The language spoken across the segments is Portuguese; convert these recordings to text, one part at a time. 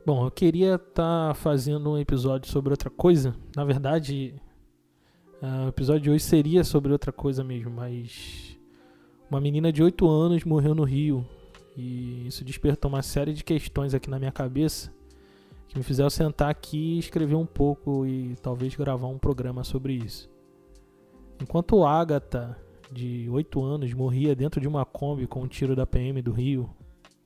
Bom, eu queria estar fazendo um episódio sobre outra coisa. Na verdade, o episódio de hoje seria sobre outra coisa mesmo, mas uma menina de 8 anos morreu no Rio e isso despertou uma série de questões aqui na minha cabeça que me fizeram sentar aqui e escrever um pouco e talvez gravar um programa sobre isso. Enquanto Agatha, de 8 anos, morria dentro de uma Kombi com um tiro da PM do Rio,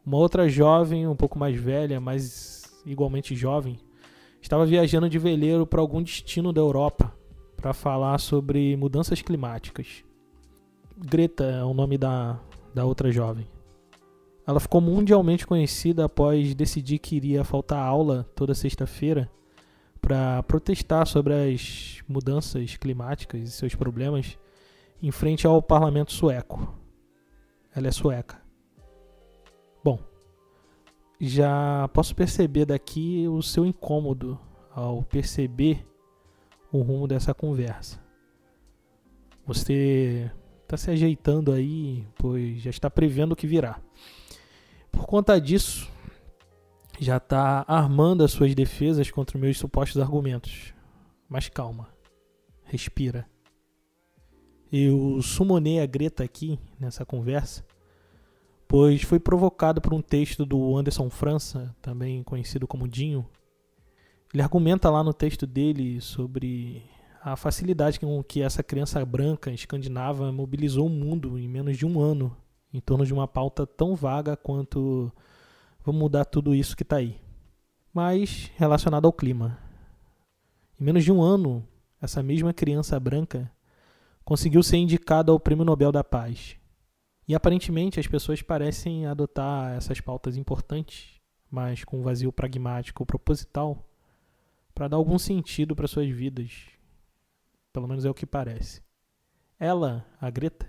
uma outra jovem, um pouco mais velha, mas igualmente jovem, estava viajando de veleiro para algum destino da Europa para falar sobre mudanças climáticas. Greta é o nome da outra jovem. Ela ficou mundialmente conhecida após decidir que iria faltar aula toda sexta-feira para protestar sobre as mudanças climáticas e seus problemas em frente ao parlamento sueco. Ela é sueca. Bom, já posso perceber daqui o seu incômodo ao perceber o rumo dessa conversa. Você está se ajeitando aí, pois já está prevendo o que virá. Por conta disso, já está armando as suas defesas contra meus supostos argumentos. Mas calma, respira. Eu sumonei a Greta aqui nessa conversa, pois foi provocado por um texto do Anderson França, também conhecido como Dinho. Ele argumenta lá no texto dele sobre a facilidade com que essa criança branca escandinava mobilizou o mundo em menos de um ano, em torno de uma pauta tão vaga quanto vamos mudar tudo isso que está aí, mas relacionado ao clima. Em menos de um ano, essa mesma criança branca conseguiu ser indicada ao Prêmio Nobel da Paz. E aparentemente as pessoas parecem adotar essas pautas importantes, mas com um vazio pragmático ou proposital, para dar algum sentido para suas vidas. Pelo menos é o que parece. Ela, a Greta,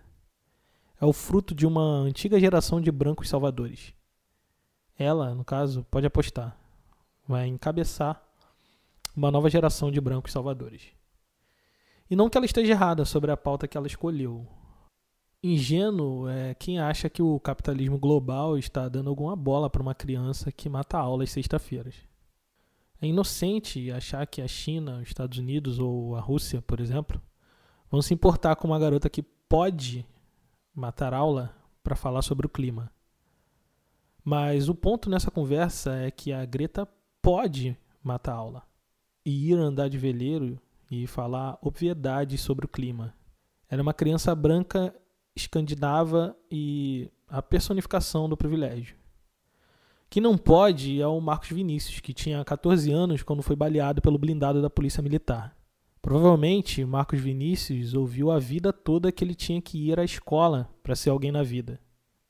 é o fruto de uma antiga geração de brancos salvadores. Ela, no caso, pode apostar, vai encabeçar uma nova geração de brancos salvadores. E não que ela esteja errada sobre a pauta que ela escolheu. Ingênuo é quem acha que o capitalismo global está dando alguma bola para uma criança que mata aula às sextas-feiras. É inocente achar que a China, os Estados Unidos ou a Rússia, por exemplo, vão se importar com uma garota que pode matar aula para falar sobre o clima. Mas o ponto nessa conversa é que a Greta pode matar aula e ir andar de veleiro e falar obviedades sobre o clima. Ela é uma criança branca escandinava e a personificação do privilégio. Quem não pode é o Marcos Vinícius, que tinha 14 anos quando foi baleado pelo blindado da polícia militar. Provavelmente, Marcos Vinícius ouviu a vida toda que ele tinha que ir à escola para ser alguém na vida.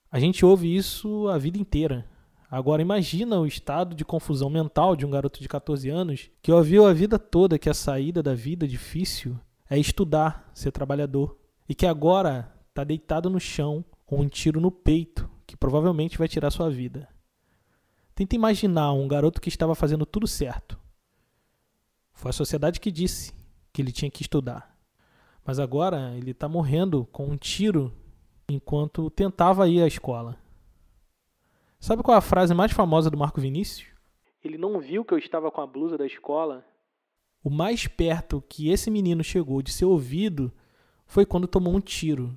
A gente ouve isso a vida inteira. Agora imagina o estado de confusão mental de um garoto de 14 anos que ouviu a vida toda que a saída da vida difícil é estudar, ser trabalhador, e que agora está deitado no chão com um tiro no peito que provavelmente vai tirar sua vida. Tenta imaginar um garoto que estava fazendo tudo certo. Foi a sociedade que disse que ele tinha que estudar. Mas agora ele está morrendo com um tiro enquanto tentava ir à escola. Sabe qual é a frase mais famosa do Marco Vinícius? Ele não viu que eu estava com a blusa da escola. O mais perto que esse menino chegou de ser ouvido foi quando tomou um tiro.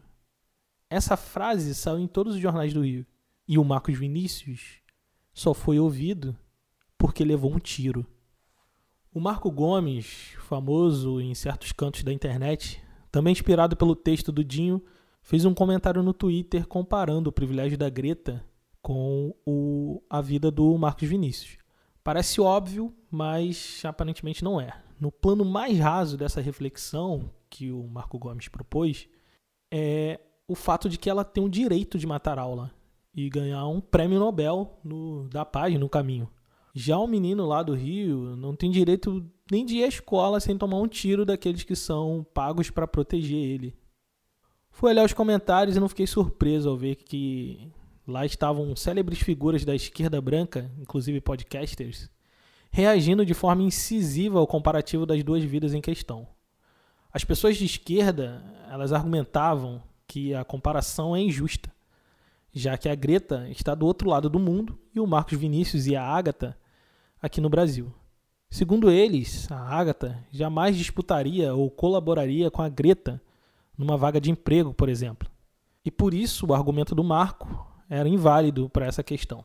Essa frase saiu em todos os jornais do Rio. E o Marcos Vinícius só foi ouvido porque levou um tiro. O Marco Gomes, famoso em certos cantos da internet, também inspirado pelo texto do Dinho, fez um comentário no Twitter comparando o privilégio da Greta com a vida do Marcos Vinícius. Parece óbvio, mas aparentemente não é. No plano mais raso dessa reflexão que o Marco Gomes propôs, é o fato de que ela tem o direito de matar aula e ganhar um prêmio Nobel da Paz no caminho. Já o menino lá do Rio não tem direito nem de ir à escola sem tomar um tiro daqueles que são pagos para proteger ele. Fui olhar os comentários e não fiquei surpreso ao ver que lá estavam célebres figuras da esquerda branca, inclusive podcasters, reagindo de forma incisiva ao comparativo das duas vidas em questão. As pessoas de esquerda, elas argumentavam que a comparação é injusta, já que a Greta está do outro lado do mundo e o Marcos Vinícius e a Agatha aqui no Brasil. Segundo eles, a Agatha jamais disputaria ou colaboraria com a Greta numa vaga de emprego, por exemplo. E por isso o argumento do Marco era inválido para essa questão.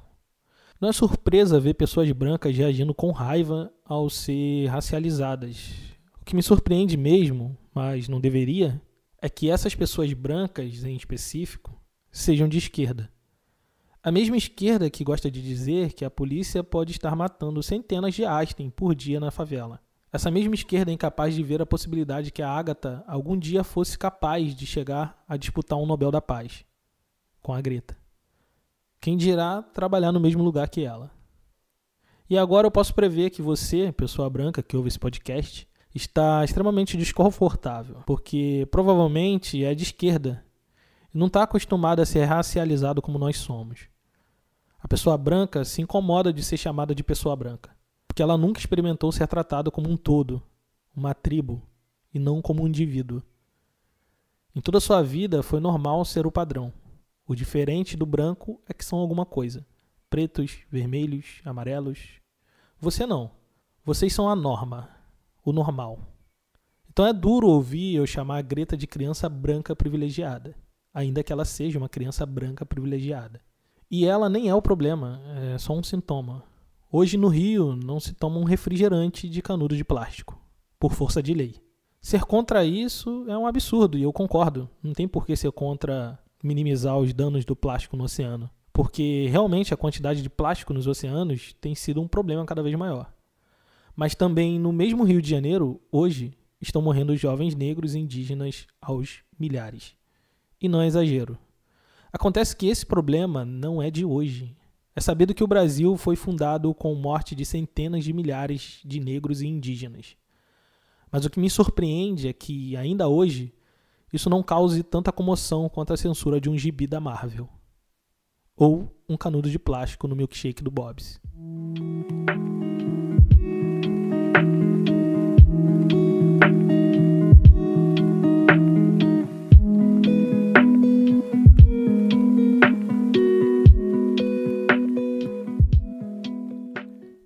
Não é surpresa ver pessoas brancas reagindo com raiva ao ser racializadas. O que me surpreende mesmo, mas não deveria, é que essas pessoas brancas, em específico, sejam de esquerda. A mesma esquerda que gosta de dizer que a polícia pode estar matando centenas de Einstein por dia na favela. Essa mesma esquerda é incapaz de ver a possibilidade que a Agatha algum dia fosse capaz de chegar a disputar um Nobel da Paz com a Greta. Quem dirá trabalhar no mesmo lugar que ela. E agora eu posso prever que você, pessoa branca que ouve esse podcast, está extremamente desconfortável, porque provavelmente é de esquerda e não está acostumado a ser racializado como nós somos. A pessoa branca se incomoda de ser chamada de pessoa branca, porque ela nunca experimentou ser tratada como um todo, uma tribo, e não como um indivíduo. Em toda a sua vida foi normal ser o padrão. O diferente do branco é que são alguma coisa. Pretos, vermelhos, amarelos. Você não. Vocês são a norma, o normal. Então é duro ouvir eu chamar a Greta de criança branca privilegiada, ainda que ela seja uma criança branca privilegiada. E ela nem é o problema, é só um sintoma. Hoje no Rio não se toma um refrigerante de canudo de plástico, por força de lei. Ser contra isso é um absurdo, e eu concordo. Não tem por que ser contra minimizar os danos do plástico no oceano, porque realmente a quantidade de plástico nos oceanos tem sido um problema cada vez maior. Mas também no mesmo Rio de Janeiro, hoje, estão morrendo jovens negros e indígenas aos milhares. E não é exagero. Acontece que esse problema não é de hoje. É sabido que o Brasil foi fundado com morte de centenas de milhares de negros e indígenas. Mas o que me surpreende é que, ainda hoje, isso não cause tanta comoção quanto a censura de um gibi da Marvel. Ou um canudo de plástico no milkshake do Bob's.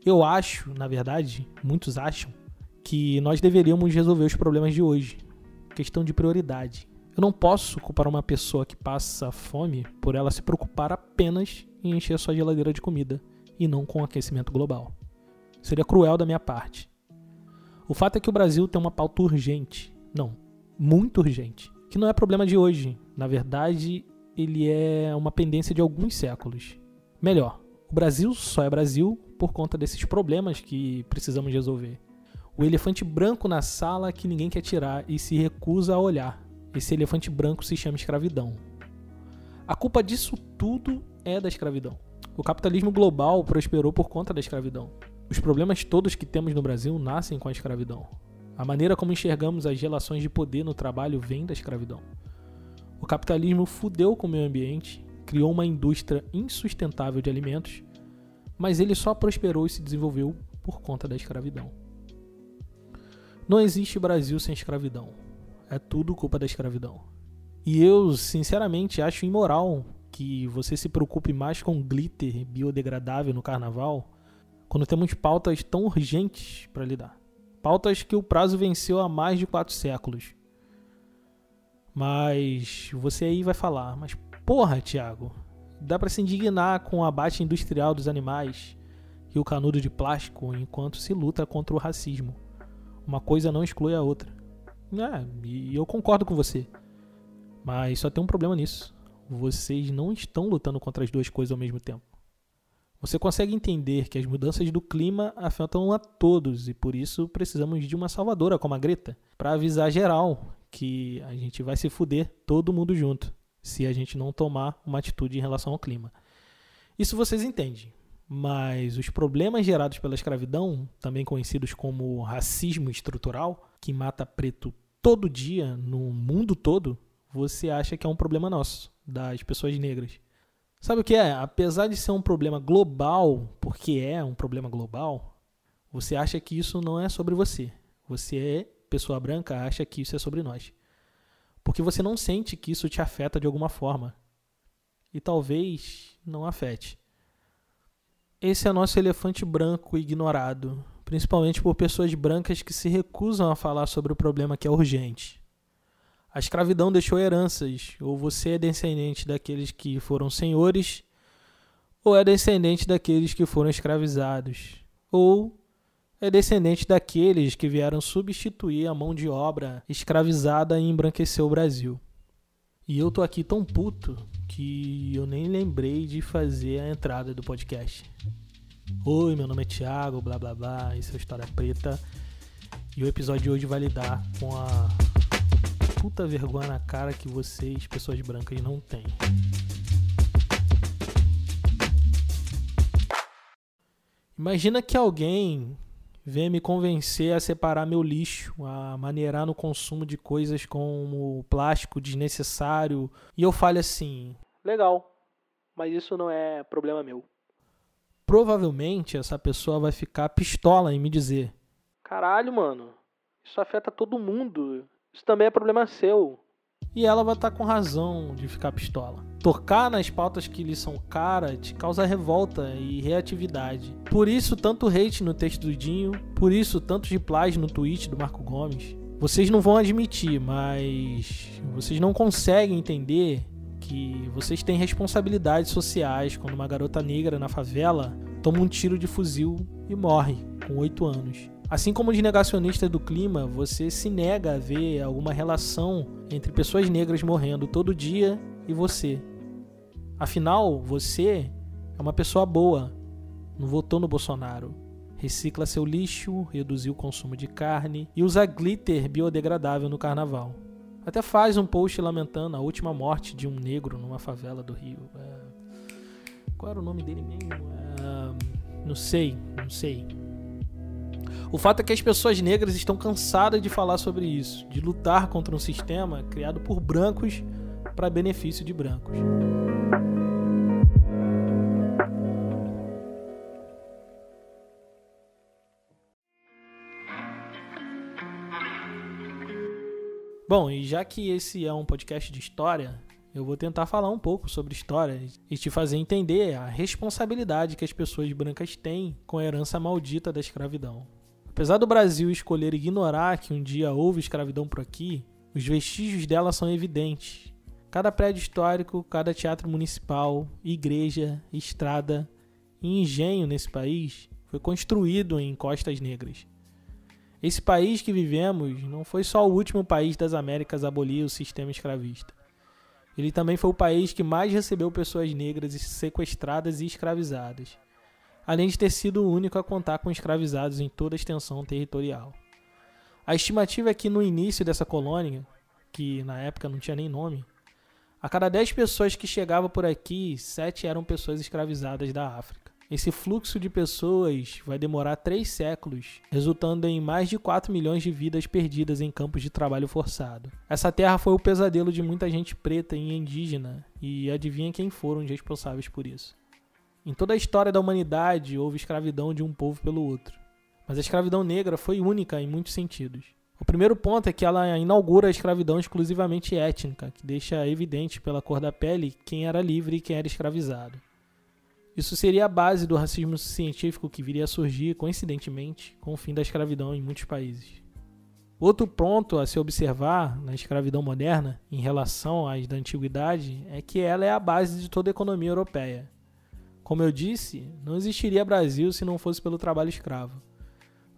Eu acho, na verdade, muitos acham, que nós deveríamos resolver os problemas de hoje. Questão de prioridade. Eu não posso culpar uma pessoa que passa fome por ela se preocupar apenas em encher sua geladeira de comida e não com o aquecimento global. Seria cruel da minha parte. O fato é que o Brasil tem uma pauta urgente. Não, muito urgente. Que não é problema de hoje. Na verdade, ele é uma pendência de alguns séculos. Melhor, o Brasil só é Brasil por conta desses problemas que precisamos resolver. O elefante branco na sala que ninguém quer tirar e se recusa a olhar. Esse elefante branco se chama escravidão. A culpa disso tudo é da escravidão. O capitalismo global prosperou por conta da escravidão. Os problemas todos que temos no Brasil nascem com a escravidão. A maneira como enxergamos as relações de poder no trabalho vem da escravidão. O capitalismo fudeu com o meio ambiente, criou uma indústria insustentável de alimentos, mas ele só prosperou e se desenvolveu por conta da escravidão. Não existe Brasil sem escravidão. É tudo culpa da escravidão. E eu, sinceramente, acho imoral que você se preocupe mais com glitter biodegradável no carnaval quando temos pautas tão urgentes para lidar. Pautas que o prazo venceu há mais de 4 séculos. Mas você aí vai falar, mas porra, Thiago, dá para se indignar com o abate industrial dos animais e o canudo de plástico enquanto se luta contra o racismo. Uma coisa não exclui a outra. E eu concordo com você. Mas só tem um problema nisso. Vocês não estão lutando contra as duas coisas ao mesmo tempo. Você consegue entender que as mudanças do clima afetam a todos e por isso precisamos de uma salvadora como a Greta para avisar geral que a gente vai se fuder todo mundo junto se a gente não tomar uma atitude em relação ao clima. Isso vocês entendem. Mas os problemas gerados pela escravidão, também conhecidos como racismo estrutural, que mata preto todo dia no mundo todo, você acha que é um problema nosso, das pessoas negras. Sabe o que é? Apesar de ser um problema global, porque é um problema global, você acha que isso não é sobre você. Você, pessoa branca, acha que isso é sobre nós. Porque você não sente que isso te afeta de alguma forma. E talvez não afete. Esse é nosso elefante branco ignorado, principalmente por pessoas brancas que se recusam a falar sobre o problema que é urgente. A escravidão deixou heranças, ou você é descendente daqueles que foram senhores, ou é descendente daqueles que foram escravizados, ou é descendente daqueles que vieram substituir a mão de obra escravizada e embranquecer o Brasil. E eu tô aqui tão puto que eu nem lembrei de fazer a entrada do podcast. Oi, meu nome é Thiago, blá blá blá, isso é História Preta. E o episódio de hoje vai lidar com a puta vergonha na cara que vocês, pessoas brancas, não têm. Imagina que alguém venha me convencer a separar meu lixo, a maneirar no consumo de coisas como plástico desnecessário, e eu fale assim: legal, mas isso não é problema meu. Provavelmente essa pessoa vai ficar pistola em me dizer: caralho, mano, isso afeta todo mundo, isso também é problema seu. E ela vai estar com razão de ficar pistola. Tocar nas pautas que lhe são caras te causa revolta e reatividade. Por isso, tanto hate no texto do Dinho, por isso, tantos replies no tweet do Marco Gomes. Vocês não vão admitir, mas vocês não conseguem entender que vocês têm responsabilidades sociais quando uma garota negra na favela toma um tiro de fuzil e morre com 8 anos. Assim como os negacionistas do clima, você se nega a ver alguma relação entre pessoas negras morrendo todo dia e você. Afinal, você é uma pessoa boa, não votou no Bolsonaro. Recicla seu lixo, reduziu o consumo de carne e usa glitter biodegradável no carnaval. Até faz um post lamentando a última morte de um negro numa favela do Rio. Qual era o nome dele mesmo? Não sei. O fato é que as pessoas negras estão cansadas de falar sobre isso, de lutar contra um sistema criado por brancos para benefício de brancos. Bom, e já que esse é um podcast de história, eu vou tentar falar um pouco sobre história e te fazer entender a responsabilidade que as pessoas brancas têm com a herança maldita da escravidão. Apesar do Brasil escolher ignorar que um dia houve escravidão por aqui, os vestígios dela são evidentes. Cada prédio histórico, cada teatro municipal, igreja, estrada e engenho nesse país foi construído em costas negras. Esse país que vivemos não foi só o último país das Américas a abolir o sistema escravista. Ele também foi o país que mais recebeu pessoas negras sequestradas e escravizadas, além de ter sido o único a contar com escravizados em toda a extensão territorial. A estimativa é que no início dessa colônia, que na época não tinha nem nome, a cada 10 pessoas que chegavam por aqui, 7 eram pessoas escravizadas da África. Esse fluxo de pessoas vai demorar 3 séculos, resultando em mais de 4 milhões de vidas perdidas em campos de trabalho forçado. Essa terra foi o pesadelo de muita gente preta e indígena, e adivinha quem foram os responsáveis por isso. Em toda a história da humanidade, houve escravidão de um povo pelo outro. Mas a escravidão negra foi única em muitos sentidos. O primeiro ponto é que ela inaugura a escravidão exclusivamente étnica, que deixa evidente pela cor da pele quem era livre e quem era escravizado. Isso seria a base do racismo científico que viria a surgir, coincidentemente, com o fim da escravidão em muitos países. Outro ponto a se observar na escravidão moderna, em relação às da antiguidade, é que ela é a base de toda a economia europeia. Como eu disse, não existiria Brasil se não fosse pelo trabalho escravo.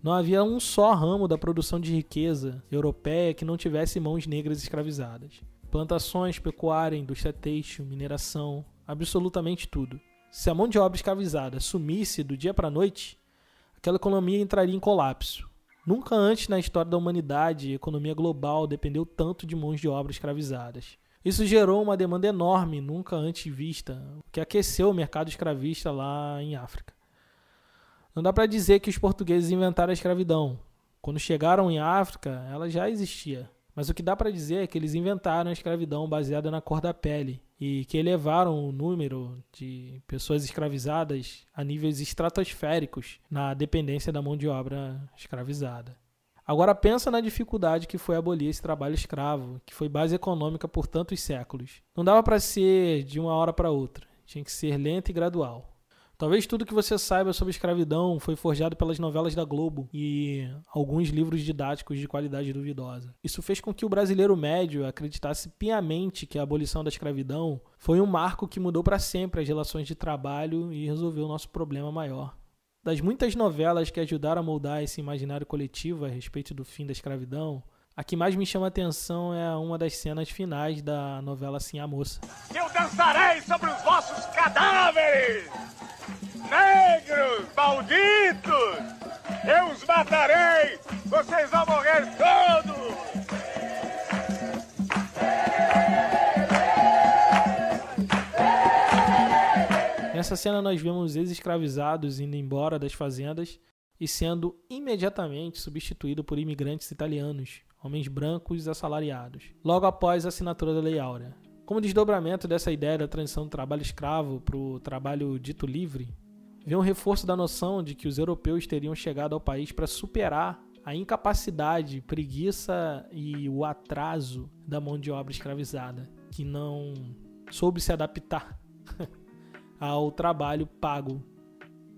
Não havia um só ramo da produção de riqueza europeia que não tivesse mãos negras escravizadas. Plantações, pecuária, indústria têxtil, mineração, absolutamente tudo. Se a mão de obra escravizada sumisse do dia para a noite, aquela economia entraria em colapso. Nunca antes na história da humanidade a economia global dependeu tanto de mãos de obra escravizadas. Isso gerou uma demanda enorme, nunca antes vista, o que aqueceu o mercado escravista lá em África. Não dá para dizer que os portugueses inventaram a escravidão. Quando chegaram em África, ela já existia. Mas o que dá para dizer é que eles inventaram a escravidão baseada na cor da pele e que elevaram o número de pessoas escravizadas a níveis estratosféricos na dependência da mão de obra escravizada. Agora pensa na dificuldade que foi abolir esse trabalho escravo, que foi base econômica por tantos séculos. Não dava para ser de uma hora para outra, tinha que ser lento e gradual. Talvez tudo que você saiba sobre escravidão foi forjado pelas novelas da Globo e alguns livros didáticos de qualidade duvidosa. Isso fez com que o brasileiro médio acreditasse piamente que a abolição da escravidão foi um marco que mudou para sempre as relações de trabalho e resolveu o nosso problema maior. Das muitas novelas que ajudaram a moldar esse imaginário coletivo a respeito do fim da escravidão, a que mais me chama a atenção é uma das cenas finais da novela Sim a Moça. Eu dançarei sobre os vossos cadáveres! Negros, malditos! Eu os matarei! Vocês vão morrer todos! Nessa cena nós vemos ex-escravizados indo embora das fazendas e sendo imediatamente substituído por imigrantes italianos, homens brancos assalariados, logo após a assinatura da Lei Áurea. Como desdobramento dessa ideia da transição do trabalho escravo para o trabalho dito livre, vê um reforço da noção de que os europeus teriam chegado ao país para superar a incapacidade, preguiça e o atraso da mão de obra escravizada, que não soube se adaptar ao trabalho pago.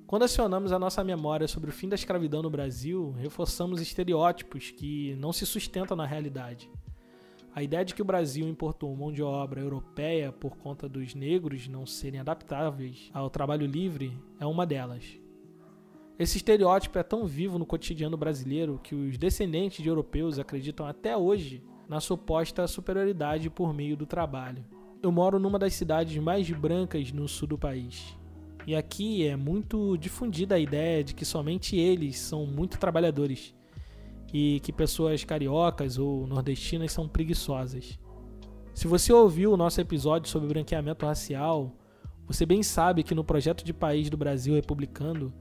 Quando acionamos a nossa memória sobre o fim da escravidão no Brasil, reforçamos estereótipos que não se sustentam na realidade. A ideia de que o Brasil importou mão de obra europeia por conta dos negros não serem adaptáveis ao trabalho livre é uma delas. Esse estereótipo é tão vivo no cotidiano brasileiro que os descendentes de europeus acreditam até hoje na suposta superioridade por meio do trabalho. Eu moro numa das cidades mais brancas no sul do país. E aqui é muito difundida a ideia de que somente eles são muito trabalhadores e que pessoas cariocas ou nordestinas são preguiçosas. Se você ouviu o nosso episódio sobre branqueamento racial, você bem sabe que no projeto de país do Brasil republicano,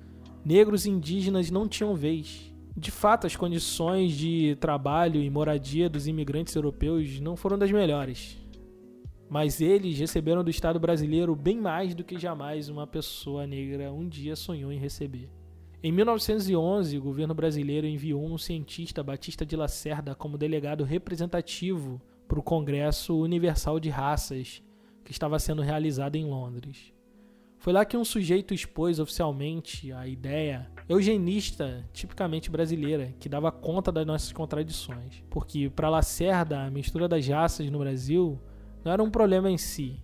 negros e indígenas não tinham vez. De fato, as condições de trabalho e moradia dos imigrantes europeus não foram das melhores. Mas eles receberam do Estado brasileiro bem mais do que jamais uma pessoa negra um dia sonhou em receber. Em 1911, o governo brasileiro enviou um cientista, Batista de Lacerda, como delegado representativo para o Congresso Universal de Raças, que estava sendo realizado em Londres. Foi lá que um sujeito expôs oficialmente a ideia eugenista tipicamente brasileira, que dava conta das nossas contradições. Porque, para Lacerda, a mistura das raças no Brasil não era um problema em si.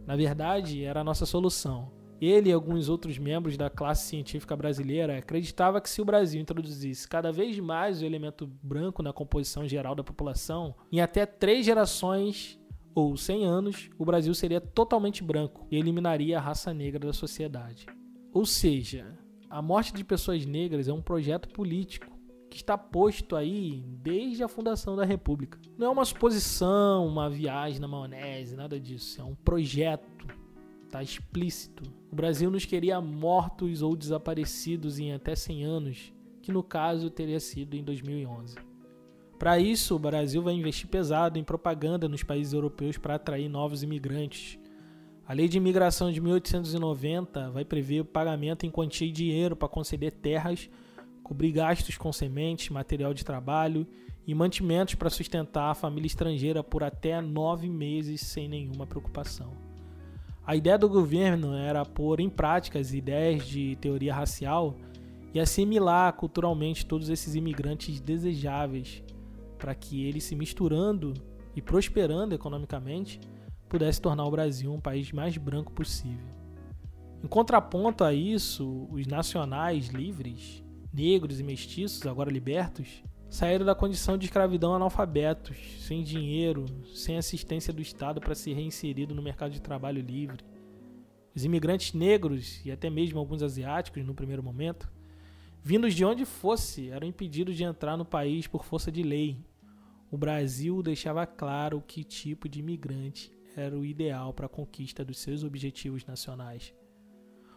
Na verdade, era a nossa solução. Ele e alguns outros membros da classe científica brasileira acreditavam que se o Brasil introduzisse cada vez mais o elemento branco na composição geral da população, em até 3 gerações ou 100 anos, o Brasil seria totalmente branco e eliminaria a raça negra da sociedade. Ou seja, a morte de pessoas negras é um projeto político que está posto aí desde a fundação da República. Não é uma suposição, uma viagem na maionese, nada disso. É um projeto, está explícito. O Brasil nos queria mortos ou desaparecidos em até 100 anos, que no caso teria sido em 2011. Para isso, o Brasil vai investir pesado em propaganda nos países europeus para atrair novos imigrantes. A Lei de Imigração de 1890 vai prever o pagamento em quantia e dinheiro para conceder terras, cobrir gastos com sementes, material de trabalho e mantimentos para sustentar a família estrangeira por até 9 meses sem nenhuma preocupação. A ideia do governo era pôr em prática as ideias de teoria racial e assimilar culturalmente todos esses imigrantes desejáveis para que eles, se misturando e prosperando economicamente, pudesse tornar o Brasil um país mais branco possível. Em contraponto a isso, os nacionais livres, negros e mestiços, agora libertos, saíram da condição de escravidão analfabetos, sem dinheiro, sem assistência do Estado para ser reinserido no mercado de trabalho livre. Os imigrantes negros, e até mesmo alguns asiáticos no primeiro momento, vindos de onde fosse, eram impedidos de entrar no país por força de lei. O Brasil deixava claro que tipo de imigrante era o ideal para a conquista dos seus objetivos nacionais.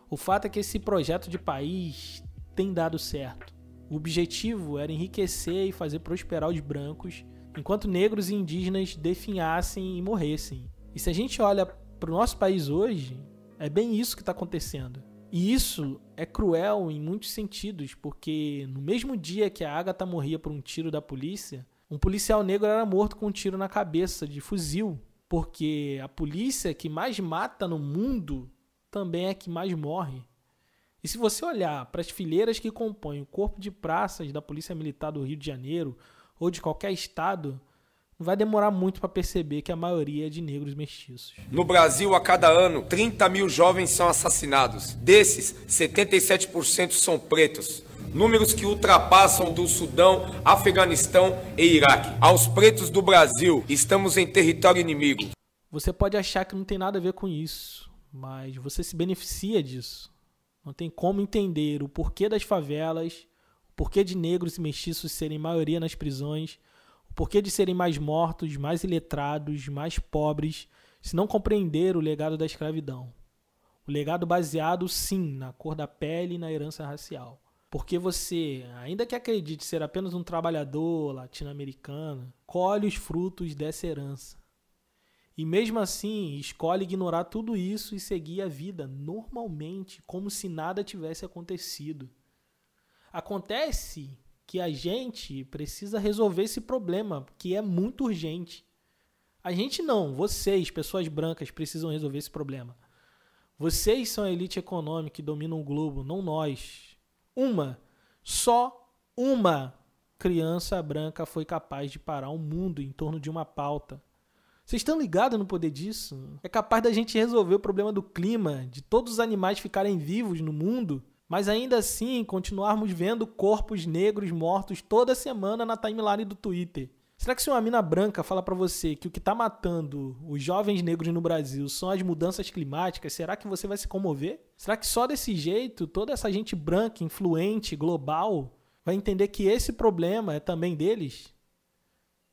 O fato é que esse projeto de país tem dado certo. O objetivo era enriquecer e fazer prosperar os brancos, enquanto negros e indígenas definhassem e morressem. E se a gente olha para o nosso país hoje, é bem isso que está acontecendo. E isso é cruel em muitos sentidos, porque no mesmo dia que a Agatha morria por um tiro da polícia, um policial negro era morto com um tiro na cabeça de fuzil, porque a polícia que mais mata no mundo também é a que mais morre. E se você olhar para as fileiras que compõem o corpo de praças da Polícia Militar do Rio de Janeiro ou de qualquer estado, não vai demorar muito para perceber que a maioria é de negros mestiços. No Brasil, a cada ano, 30 mil jovens são assassinados. Desses, 77% são pretos. Números que ultrapassam do Sudão, Afeganistão e Iraque. Aos pretos do Brasil, estamos em território inimigo. Você pode achar que não tem nada a ver com isso, mas você se beneficia disso. Não tem como entender o porquê das favelas, o porquê de negros e mestiços serem maioria nas prisões, o porquê de serem mais mortos, mais iletrados, mais pobres, se não compreender o legado da escravidão. O legado baseado, sim, na cor da pele e na herança racial. Porque você, ainda que acredite ser apenas um trabalhador latino-americano, colhe os frutos dessa herança. E mesmo assim, escolhe ignorar tudo isso e seguir a vida normalmente, como se nada tivesse acontecido. Acontece que a gente precisa resolver esse problema, que é muito urgente. A gente não, vocês, pessoas brancas, precisam resolver esse problema. Vocês são a elite econômica que domina o globo, não nós. Só uma criança branca foi capaz de parar o mundo em torno de uma pauta. Vocês estão ligados no poder disso? É capaz da gente resolver o problema do clima, de todos os animais ficarem vivos no mundo, mas ainda assim continuarmos vendo corpos negros mortos toda semana na timeline do Twitter. Será que se uma mina branca fala pra você que o que tá matando os jovens negros no Brasil são as mudanças climáticas, será que você vai se comover? Será que só desse jeito toda essa gente branca, influente, global, vai entender que esse problema é também deles?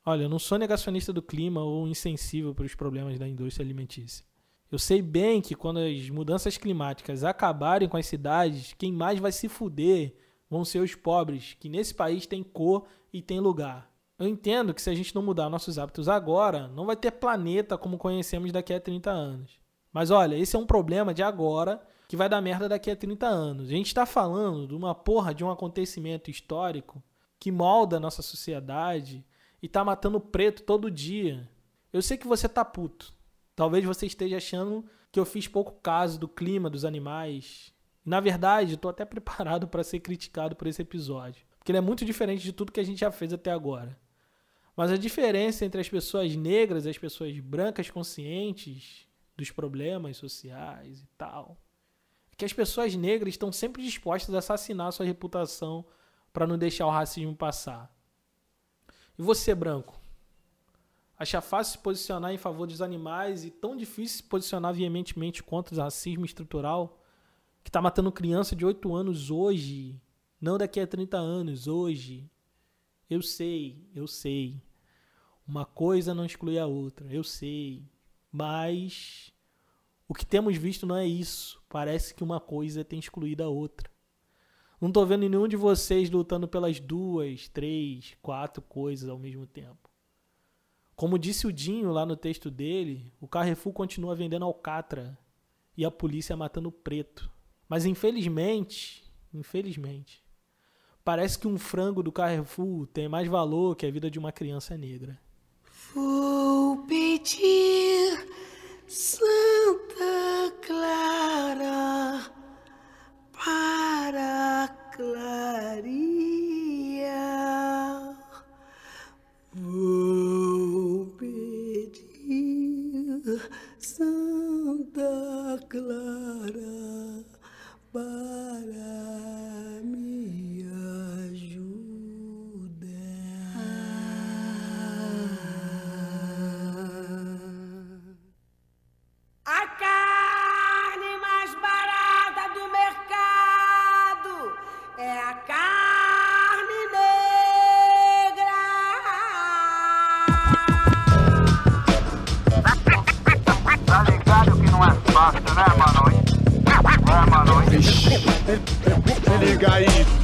Olha, eu não sou negacionista do clima ou insensível para os problemas da indústria alimentícia. Eu sei bem que quando as mudanças climáticas acabarem com as cidades, quem mais vai se fuder vão ser os pobres, que nesse país tem cor e tem lugar. Eu entendo que se a gente não mudar nossos hábitos agora, não vai ter planeta como conhecemos daqui a 30 anos. Mas olha, esse é um problema de agora que vai dar merda daqui a 30 anos. A gente está falando de uma porra de um acontecimento histórico que molda a nossa sociedade e tá matando preto todo dia. Eu sei que você tá puto. Talvez você esteja achando que eu fiz pouco caso do clima, dos animais. E, na verdade, eu tô até preparado para ser criticado por esse episódio. Porque ele é muito diferente de tudo que a gente já fez até agora. Mas a diferença entre as pessoas negras e as pessoas brancas conscientes dos problemas sociais e tal, é que as pessoas negras estão sempre dispostas a assassinar a sua reputação para não deixar o racismo passar. E você, branco? Acha fácil se posicionar em favor dos animais e tão difícil se posicionar veementemente contra o racismo estrutural que está matando criança de 8 anos hoje, não daqui a 30 anos, hoje? Eu sei. Uma coisa não exclui a outra, eu sei. Mas o que temos visto não é isso. Parece que uma coisa tem excluído a outra. Não estou vendo nenhum de vocês lutando pelas 2, 3, 4 coisas ao mesmo tempo. Como disse o Dinho lá no texto dele, o Carrefour continua vendendo alcatra e a polícia matando preto. Mas infelizmente, parece que um frango do Carrefour tem mais valor que a vida de uma criança negra. Vou pedir Santa Clara para clarear. Vou pedir Santa Clara para me ajudar. A carne mais barata do mercado é a carne negra. Tá ligado que não é fácil, né, mano? É, mano. Se liga aí.